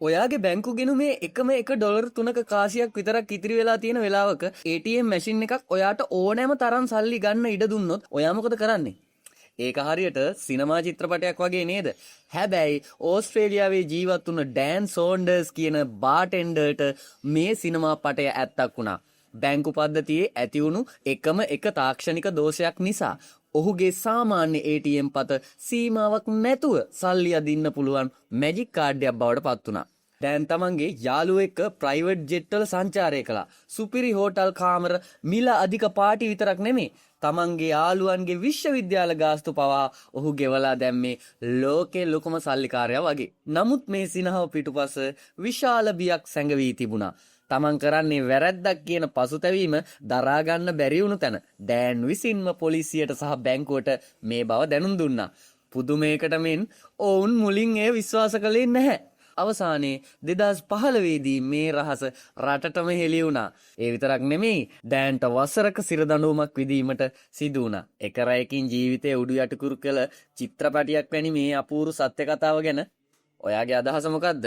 ඔයාගේ බැංකු ගෙනුමේ එකම $1 කාසියක් විතරක් ඉතිරි වෙලා තියෙන වෙලාවක ATM මැෂින් එකක් ඔයාට ඕනෑම තරම් සල්ලි ගන්න ඉඩ දුන්නොත් ඔයා මොකද කරන්නේ? ඒක හරියට සිනමා චිත්‍රපටයක් වගේ නේද? හැබැයි ඕස්ට්‍රේලියාවේ ජීවත් වුණ ඩෑන් සෝන්ඩර්ස් කියන බාර්ටෙන්ඩර්ට මේ සිනමා පටය ඇත්තක් වුණා. බැංකු පද්ධතියේ ඇතිවුණු එකම එක තාක්ෂණික දෝෂයක් නිසා ඔහුගේ සාමාන්‍ය ATM පත සීමාවක් නැතුව සල්ලි අදින්න පුළුවන් මැජික් කාඩ්යක් බවට පත් වුණා. දැන් තමන්ගේ යාළුවෙක් එක්ක ප්‍රයිවට් ජෙට් වල සංචාරය කළා. සුපිරි හෝටල් කාමර මිල අධික පාටි විතරක් නෙමෙයි. තමන්ගේ යාළුවන්ගේ විශ්වවිද්‍යාල ගාස්තු පවා ඔහු ගෙවලා දැම්මේ ලෝකේ ලොකුම සල්ලිකාරයා වගේ. නමුත් මේ සිනහව පිටුපස විශාල බියක් සැඟවී තිබුණා. තමන් කරන්නේ වැරැද්දක් කියන පසුතැවීම දරා ගන්න බැරි වුණු තැන ඩෑන් විසින්ම පොලිසියට සහ බැංකුවට මේ බව දැනුම් දුන්නා. පුදුමයකට මෙන් ඔවුන් මුලින් එය විශ්වාස කළේ නැහැ. අවසානයේ 2015 දී මේ රහස රටටම හෙළි වුණා. ඒ විතරක් නෙමෙයි ඩෑන්ට වසරක සිරදඬුවමක් විඳීමට සිදු වුණා. එක රැයකින් ජීවිතයේ උඩු යටිකුරු කළ චිත්‍රපටියක් වැනි මේ අපූර්ව සත්‍ය කතාව ගැන ඔයාගේ අදහස මොකද්ද?